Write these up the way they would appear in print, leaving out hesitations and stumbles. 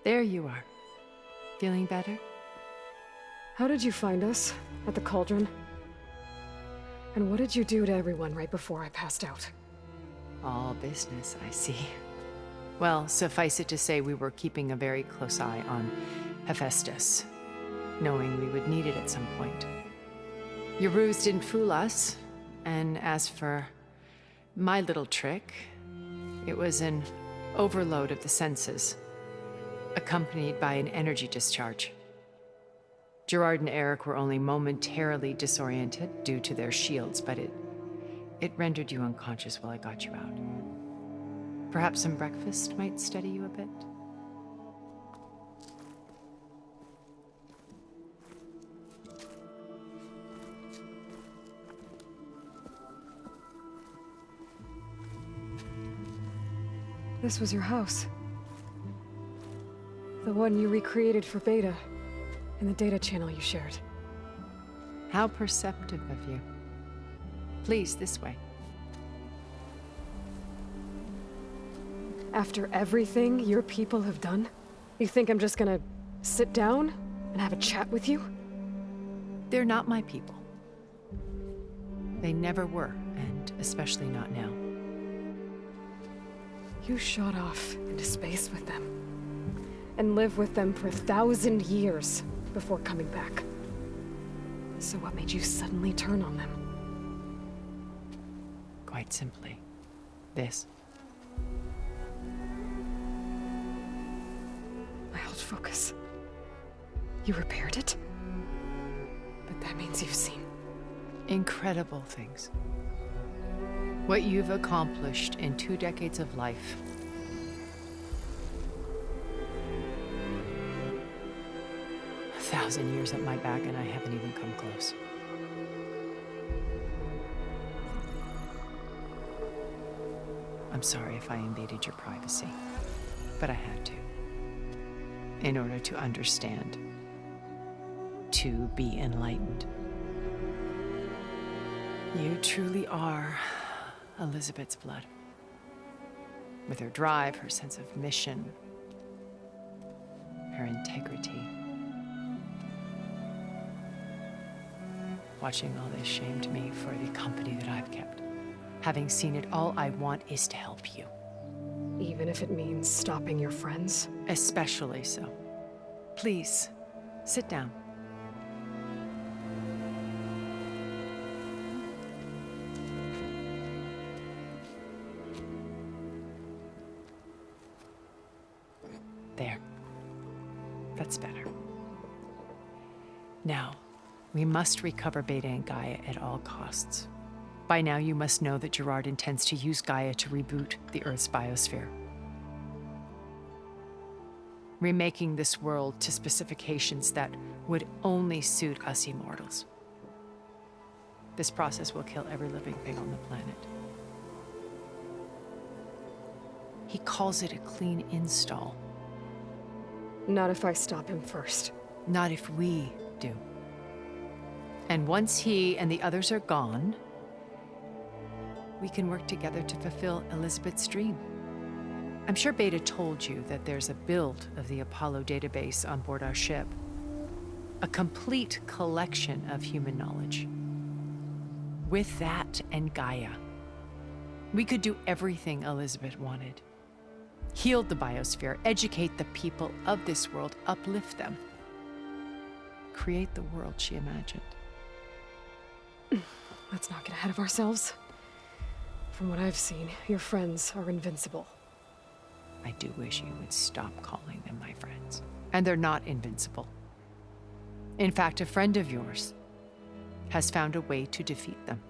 There you are. Feeling better? How did you find us? At the cauldron? And what did you do to everyone right before I passed out? All business, I see. Well, suffice it to say we were keeping a very close eye on Hephaestus, knowing we would need it at some point. Your ruse didn't fool us, and as for my little trick, it was an overload of the senses, accompanied by an energy discharge. Gerard and Eric were only momentarily disoriented due to their shields, but it rendered you unconscious while I got you out. Perhaps some breakfast might steady you a bit? This was your house. The one you recreated for Beta, in the data channel you shared. How perceptive of you. Please, this way. After everything your people have done, you think I'm just gonna sit down and have a chat with you? They're not my people. They never were, and especially not now. You shot off into space with them, and lived with them for 1,000 years before coming back. So what made you suddenly turn on them? Quite simply, this. My old focus. You repaired it? But that means you've seen Incredible things. What you've accomplished in 2 decades of life. A 1,000 years at my back and I haven't even come close. I'm sorry if I invaded your privacy, but I had to. In order to understand, to be enlightened. You truly are Elizabeth's blood. With her drive, her sense of mission, her integrity. Watching all this shamed me for the company that I've kept. Having seen it, all I want is to help you. even if it means stopping your friends? Especially so. Please, sit down. There. That's better. Now, we must recover Beta and Gaia at all costs. By now, you must know that Gerard intends to use Gaia to reboot the Earth's biosphere. Remaking this world to specifications that would only suit us immortals. This process will kill every living thing on the planet. He calls it a clean install. Not if I stop him first. Not if we do. And once he and the others are gone, we can work together to fulfill Elizabeth's dream. I'm sure Beta told you that there's a build of the Apollo database on board our ship. A complete collection of human knowledge. With that and Gaia, we could do everything Elizabeth wanted. Heal the biosphere, educate the people of this world, uplift them. Create the world she imagined. Let's not get ahead of ourselves. From what I've seen, your friends are invincible. I do wish you would stop calling them my friends. And they're not invincible. In fact, a friend of yours has found a way to defeat them.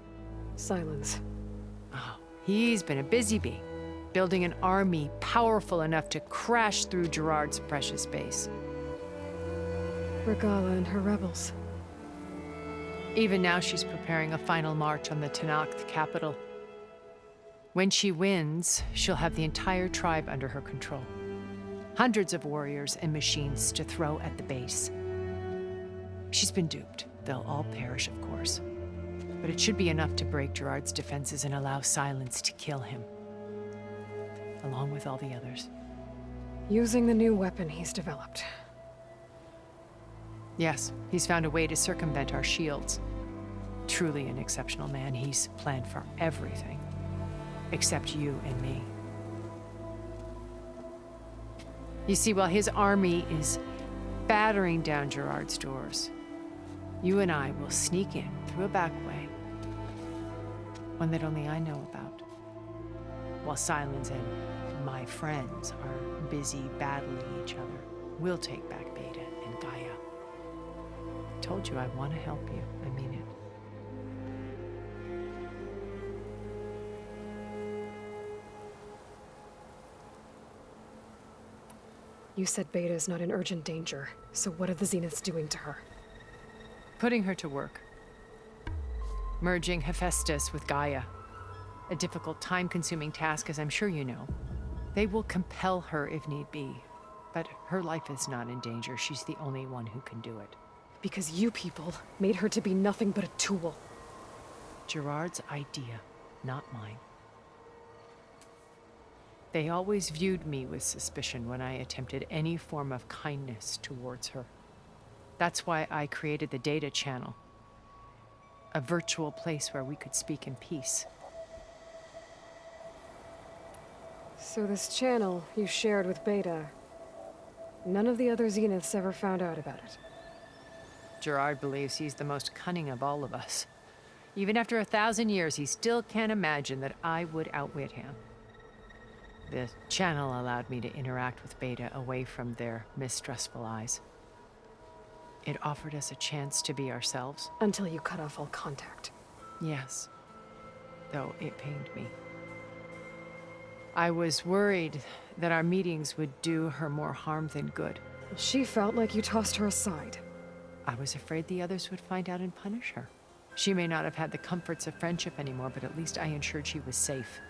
Silence. Oh, he's been a busy bee, building an army powerful enough to crash through Gerard's precious base. Regala and her rebels. Even now, she's preparing a final march on the Tenakth capital. When she wins, she'll have the entire tribe under her control. Hundreds of warriors and machines to throw at the base. She's been duped. They'll all perish, of course. But it should be enough to break Gerard's defenses and allow Silence to kill him. Along with all the others. Using the new weapon he's developed. Yes, he's found a way to circumvent our shields. Truly an exceptional man. He's planned for everything. Except you and me. You see, while his army is battering down Gerard's doors, you and I will sneak in through a back way. One that only I know about. While Silence and my friends are busy battling each other, we'll take back Beta and Gaia. I told you I want to help you. I mean it. You said Beta is not in urgent danger, so what are the Zeniths doing to her? Putting her to work. Merging Hephaestus with Gaia. A difficult, time-consuming task, as I'm sure you know. They will compel her if need be. But her life is not in danger. She's the only one who can do it. Because you people made her to be nothing but a tool. Gerard's idea, not mine. They always viewed me with suspicion when I attempted any form of kindness towards her. That's why I created the data channel. A virtual place where we could speak in peace. So this channel you shared with Beta, none of the other Zeniths ever found out about it. Gerard believes he's the most cunning of all of us. Even after 1,000 years, he still can't imagine that I would outwit him. The channel allowed me to interact with Beta away from their mistrustful eyes. It offered us a chance to be ourselves. Until you cut off all contact. Yes, though it pained me. I was worried that our meetings would do her more harm than good. She felt like you tossed her aside. I was afraid the others would find out and punish her. She may not have had the comforts of friendship anymore, but at least I ensured she was safe.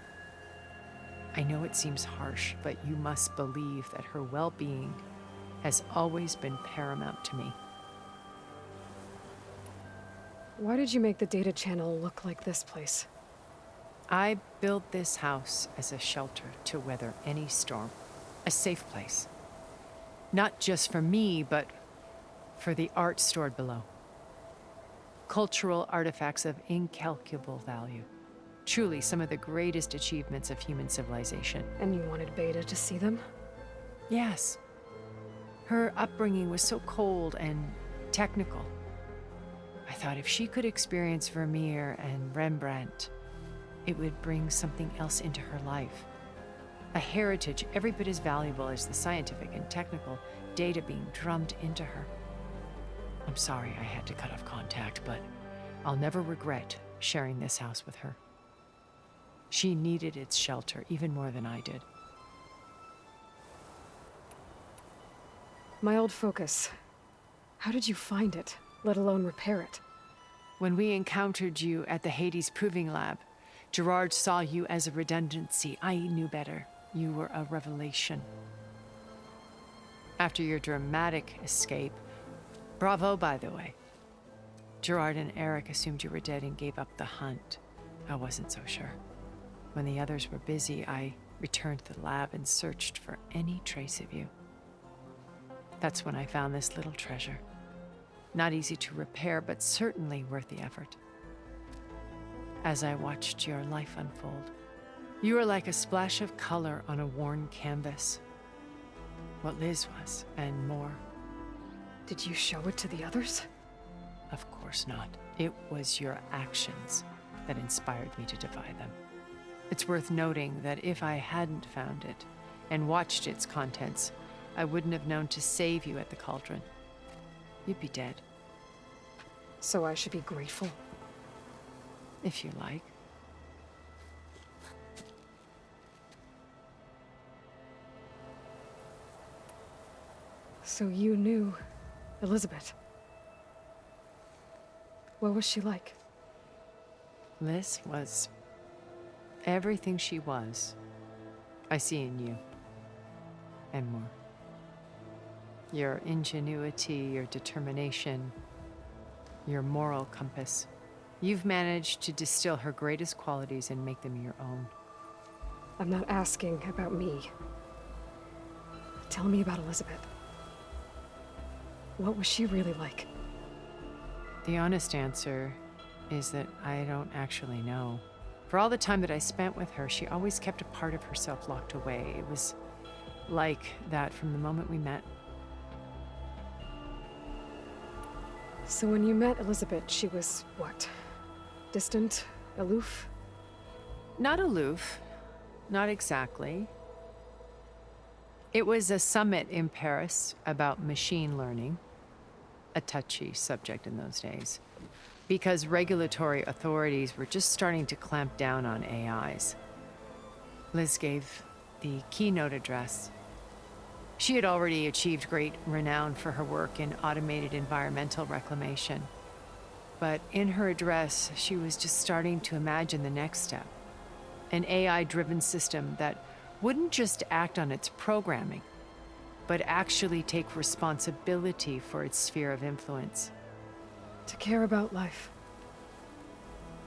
I know it seems harsh, but you must believe that her well-being has always been paramount to me. Why did you make the data channel look like this place? I built this house as a shelter to weather any storm. A safe place. Not just for me, but for the art stored below. Cultural artifacts of incalculable value. Truly some of the greatest achievements of human civilization. And you wanted Beta to see them? Yes. Her upbringing was so cold and technical. I thought if she could experience Vermeer and Rembrandt, it would bring something else into her life. A heritage every bit as valuable as the scientific and technical data being drummed into her. I'm sorry I had to cut off contact, but I'll never regret sharing this house with her. She needed its shelter even more than I did. My old focus. How did you find it, let alone repair it? When we encountered you at the Hades Proving Lab, Gerard saw you as a redundancy. I knew better. You were a revelation. After your dramatic escape, bravo, by the way. Gerard and Eric assumed you were dead and gave up the hunt. I wasn't so sure. When the others were busy, I returned to the lab and searched for any trace of you. That's when I found this little treasure. Not easy to repair, but certainly worth the effort. As I watched your life unfold, you were like a splash of color on a worn canvas. What Liz was, and more. Did you show it to the others? Of course not. It was your actions that inspired me to defy them. It's worth noting that if I hadn't found it and watched its contents, I wouldn't have known to save you at the cauldron. You'd be dead. So I should be grateful? If you like. So you knew Elizabeth. What was she like? Liz was everything she was. I see in you. And more. Your ingenuity, your determination, your moral compass. You've managed to distill her greatest qualities and make them your own. I'm not asking about me. Tell me about Elizabeth. What was she really like? The honest answer is that I don't actually know. For all the time that I spent with her, she always kept a part of herself locked away. It was like that from the moment we met. So when you met Elizabeth, she was what? Distant? Aloof? Not aloof. Not exactly. It was a summit in Paris about machine learning, a touchy subject in those days, because regulatory authorities were just starting to clamp down on AIs. Liz gave the keynote address. She had already achieved great renown for her work in automated environmental reclamation. But in her address, she was just starting to imagine the next step, an AI-driven system that wouldn't just act on its programming, but actually take responsibility for its sphere of influence. To care about life.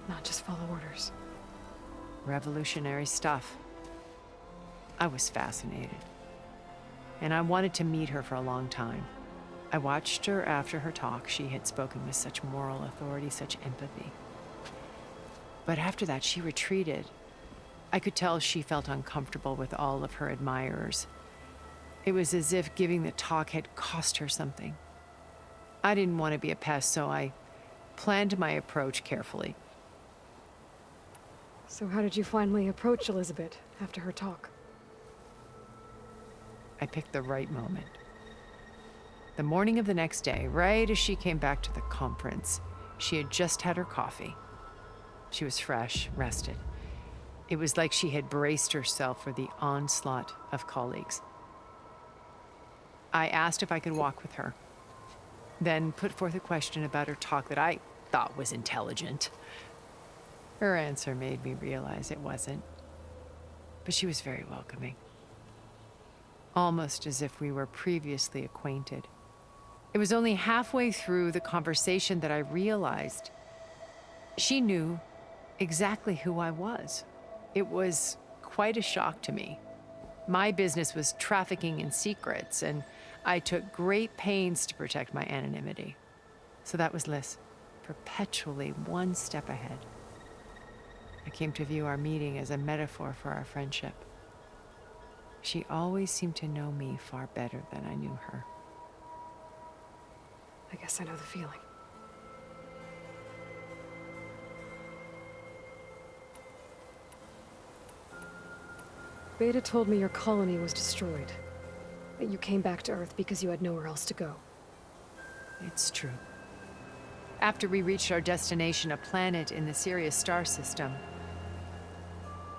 Not just follow orders. Revolutionary stuff. I was fascinated. And I wanted to meet her for a long time. I watched her after her talk. She had spoken with such moral authority, such empathy. But after that, she retreated. I could tell she felt uncomfortable with all of her admirers. It was as if giving the talk had cost her something. I didn't want to be a pest, so I planned my approach carefully. So how did you finally approach Elizabeth after her talk? I picked the right moment. The morning of the next day, right as she came back to the conference, she had just had her coffee. She was fresh, rested. It was like she had braced herself for the onslaught of colleagues. I asked if I could walk with her, then put forth a question about her talk that I thought was intelligent. Her answer made me realize it wasn't, but she was very welcoming, almost as if we were previously acquainted. It was only halfway through the conversation that I realized she knew exactly who I was. It was quite a shock to me. My business was trafficking in secrets, and I took great pains to protect my anonymity. So that was Liz, perpetually one step ahead. I came to view our meeting as a metaphor for our friendship. She always seemed to know me far better than I knew her. I guess I know the feeling. Beta told me your colony was destroyed. That you came back to Earth because you had nowhere else to go. It's true. After we reached our destination, a planet in the Sirius star system,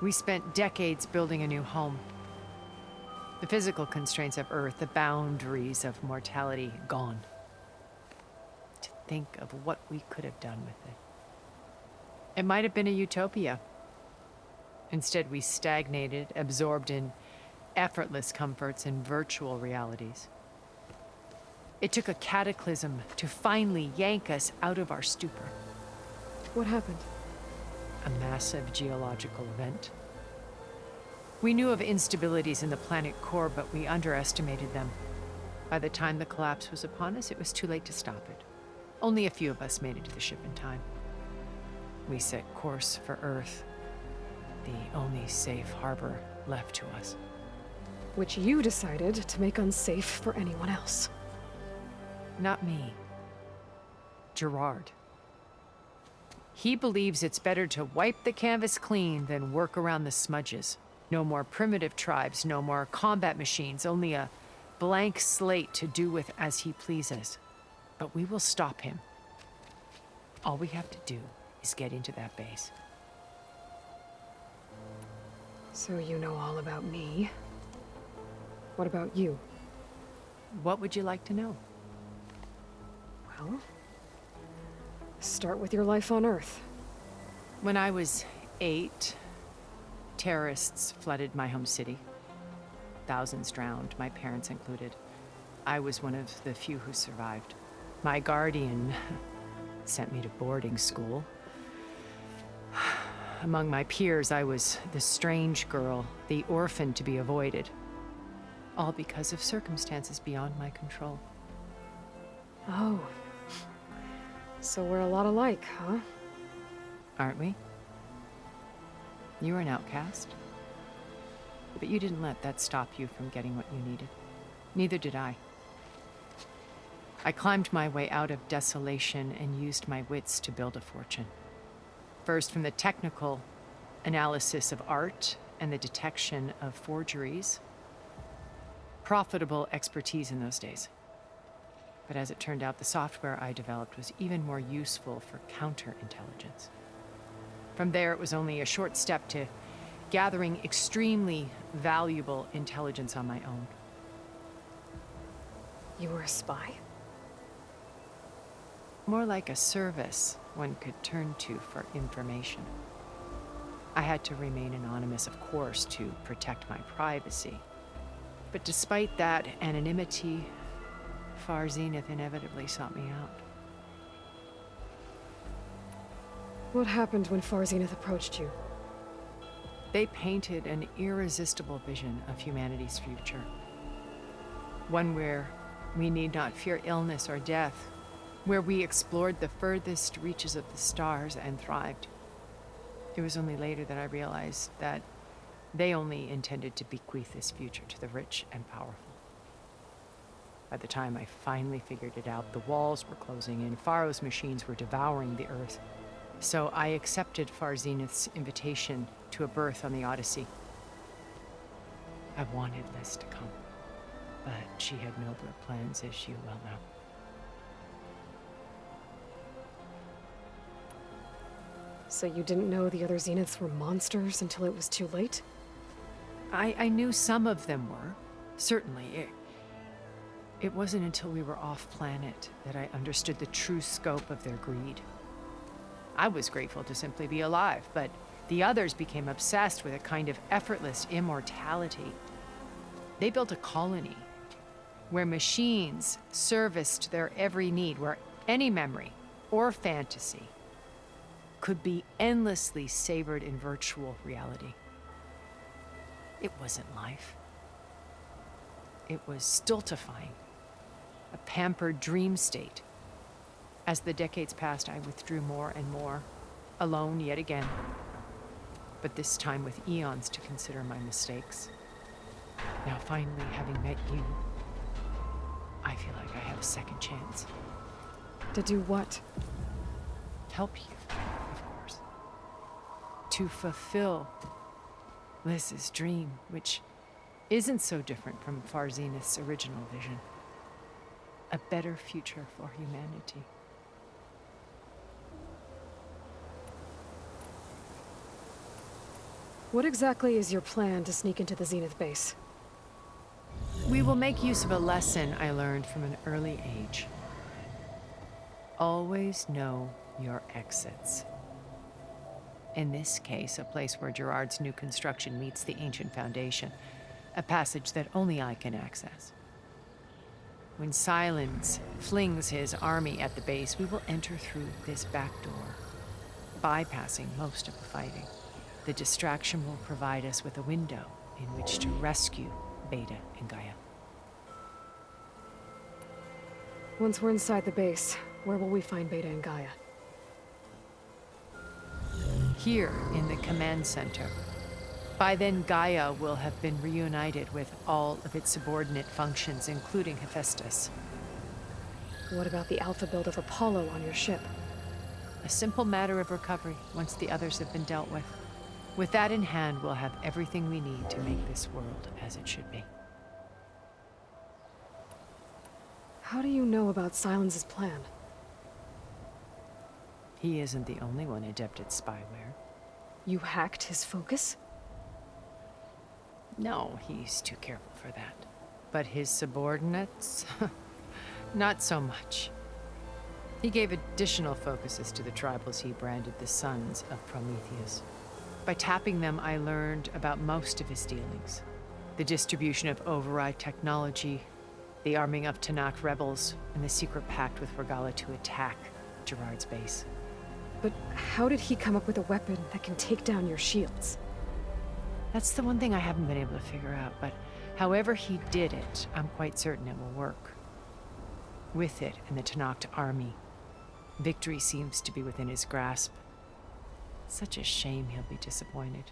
we spent decades building a new home. The physical constraints of Earth, the boundaries of mortality, gone. To think of what we could have done with it. It might have been a utopia. Instead, we stagnated, absorbed in effortless comforts and virtual realities. It took a cataclysm to finally yank us out of our stupor. What happened? A massive geological event. We knew of instabilities in the planet core, but we underestimated them. By the time the collapse was upon us, it was too late to stop it. Only a few of us made it to the ship in time. We set course for Earth, the only safe harbor left to us. Which you decided to make unsafe for anyone else. Not me. Gerard. He believes it's better to wipe the canvas clean than work around the smudges. No more primitive tribes, no more combat machines, only a blank slate to do with as he pleases. But we will stop him. All we have to do is get into that base. So you know all about me. What about you? What would you like to know? Well, start with your life on Earth. When I was 8, terrorists flooded my home city. Thousands drowned, my parents included. I was one of the few who survived. My guardian sent me to boarding school. Among my peers, I was the strange girl, the orphan to be avoided. all because of circumstances beyond my control. Oh. So we're a lot alike, huh? Aren't we? You were an outcast. But you didn't let that stop you from getting what you needed. Neither did I. I climbed my way out of desolation and used my wits to build a fortune. First, from the technical analysis of art and the detection of forgeries. Profitable expertise in those days. But as it turned out, the software I developed was even more useful for counterintelligence. From there, it was only a short step to gathering extremely valuable intelligence on my own. You were a spy? More like a service one could turn to for information. I had to remain anonymous, of course, to protect my privacy. But despite that anonymity, Far Zenith inevitably sought me out. What happened when Far Zenith approached you? They painted an irresistible vision of humanity's future. One where we need not fear illness or death, where we explored the furthest reaches of the stars and thrived. It was only later that I realized that they only intended to bequeath this future to the rich and powerful. By the time I finally figured it out, the walls were closing in, Pharaoh's machines were devouring the earth. So I accepted Far Zenith's invitation to a berth on the Odyssey. I wanted Liz to come, but she had nobler plans, as you well know. So you didn't know the other Zeniths were monsters until it was too late? I knew some of them were, certainly. It wasn't until we were off-planet that I understood the true scope of their greed. I was grateful to simply be alive, but the others became obsessed with a kind of effortless immortality. They built a colony where machines serviced their every need, where any memory or fantasy could be endlessly savored in virtual reality. It wasn't life. It was stultifying, a pampered dream state. As the decades passed, I withdrew more and more, alone yet again, but this time with eons to consider my mistakes. Now finally, having met you, I feel like I have a second chance. To do what? Help you, of course. To fulfill Liz's dream, which isn't so different from Far Zenith's original vision. A better future for humanity. What exactly is your plan to sneak into the Zenith base? We will make use of a lesson I learned from an early age. Always know your exits. In this case, a place where Gerard's new construction meets the ancient foundation, a passage that only I can access. When Silence flings his army at the base, we will enter through this back door, bypassing most of the fighting. The distraction will provide us with a window in which to rescue Beta and Gaia. Once we're inside the base, where will we find Beta and Gaia? Here in the command center. By then, Gaia will have been reunited with all of its subordinate functions, including Hephaestus. What about the alpha build of Apollo on your ship? A simple matter of recovery once the others have been dealt with. With that in hand, we'll have everything we need to make this world as it should be. How do you know about Silence's plan? He isn't the only one adept at spyware. You hacked his focus? No, he's too careful for that. But his subordinates? Not so much. He gave additional focuses to the tribals he branded the Sons of Prometheus. By tapping them, I learned about most of his dealings. The distribution of override technology, the arming of Tanakh rebels, and the secret pact with Regala to attack Gerard's base. But how did he come up with a weapon that can take down your shields? That's the one thing I haven't been able to figure out, but However he did it, I'm quite certain it will work. With it and the Tenakth army, victory seems to be within his grasp. Such a shame he'll be disappointed.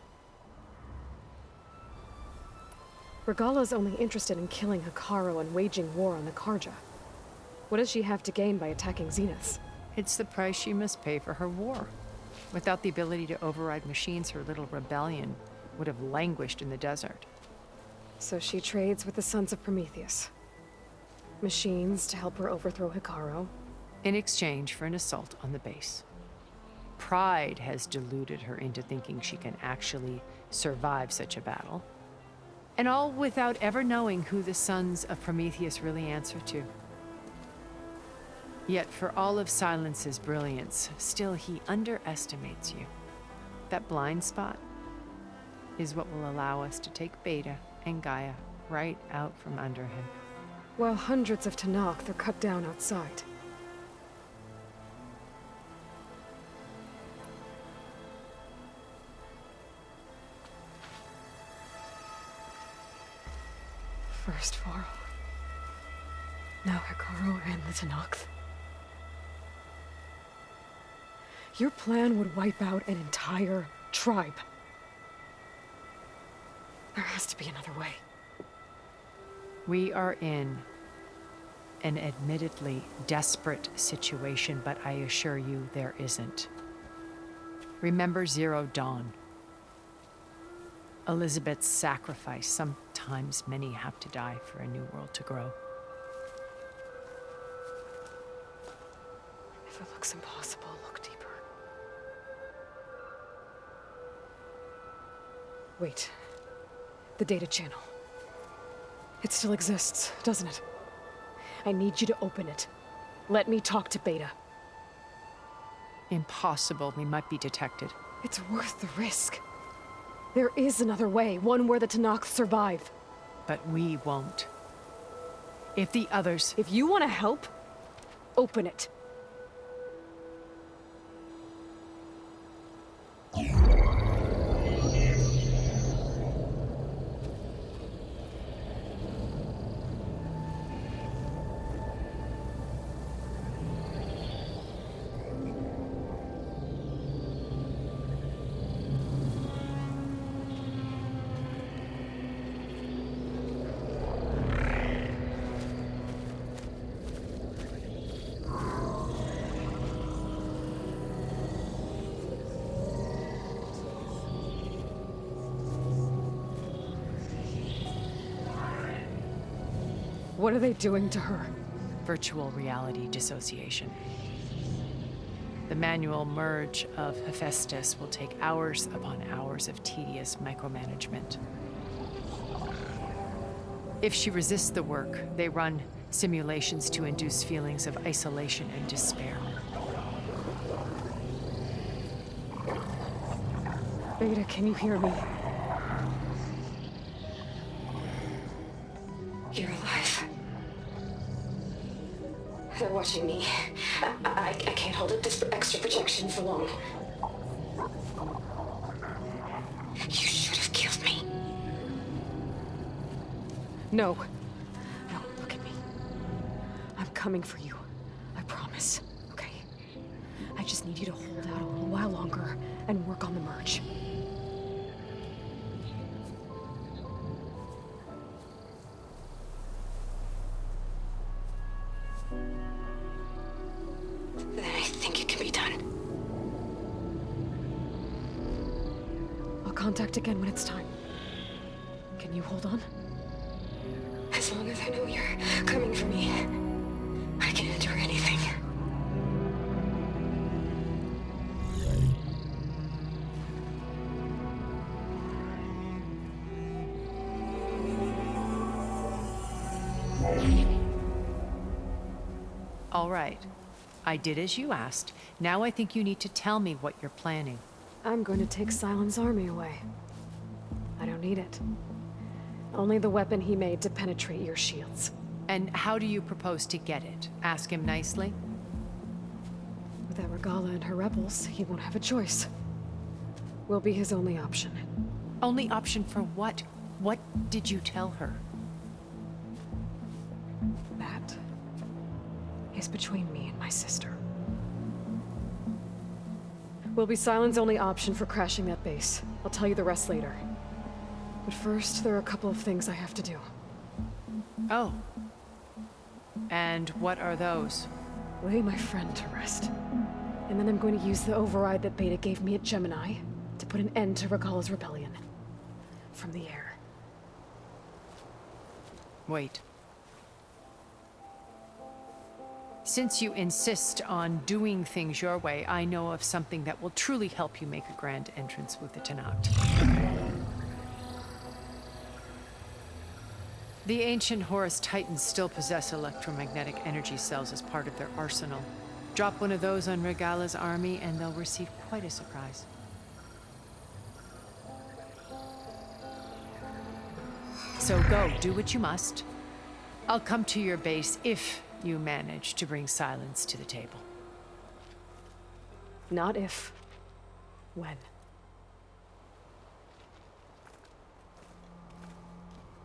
Regala's only interested in killing Hekarro and waging war on the Karja. What does she have to gain by attacking Zeniths? It's the price she must pay for her war. Without the ability to override machines, her little rebellion would have languished in the desert. So she trades with the Sons of Prometheus. Machines to help her overthrow Hekarro. In exchange for an assault on the base. Pride has deluded her into thinking she can actually survive such a battle. And all without ever knowing who the Sons of Prometheus really answer to. Yet for all of Silence's brilliance, still he underestimates you. That blind spot is what will allow us to take Beta and Gaia right out from under him. While hundreds of Tenakth are cut down outside. First Varl. Now Hekarro and the Tenakth. Your plan would wipe out an entire tribe. There has to be another way. We are in an admittedly desperate situation, but I assure you there isn't. Remember Zero Dawn. Elizabeth's sacrifice. Sometimes many have to die for a new world to grow. If it looks impossible, look deeper. Wait. The data channel. It still exists, doesn't it? I need you to open it. Let me talk to Beta. Impossible. We might be detected. It's worth the risk. There is another way, one where the Tenakth survive. But we won't. If the others... If you want to help, open it. What are they doing to her? Virtual reality dissociation. The manual merge of Hephaestus will take hours upon hours of tedious micromanagement. If she resists the work, they run simulations to induce feelings of isolation and despair. Beta, can you hear me? You're alive. They're watching me. I can't hold up this extra protection for long. You should have killed me. No. No, look at me. I'm coming for you. I promise, okay? I just need you to hold out a little while longer and work on the merge. Then I think it can be done. I'll contact again when it's time. Can you hold on? As long as I know you're coming for me, I can endure anything. All right. I did as you asked. Now I think you need to tell me what you're planning. I'm going to take Silen's army away. I don't need it. Only the weapon he made to penetrate your shields. And how do you propose to get it? Ask him nicely? Without Regala and her rebels, he won't have a choice. We'll be his only option. Only option for what? What did you tell her? is between me and my sister. Will be Sylens' only option for crashing that base. I'll tell you the rest later. But first, there are a couple of things I have to do. Oh. And what are those? Lay my friend to rest. And then I'm going to use the override that Beta gave me at Gemini to put an end to Regala's rebellion. From the air. Wait. Since you insist on doing things your way, I know of something that will truly help you make a grand entrance with the Tenakth. The ancient Horus Titans still possess electromagnetic energy cells as part of their arsenal. Drop one of those on Regala's army and they'll receive quite a surprise. So go, do what you must. I'll come to your base if you manage to bring Sylens to the table. Not if. When.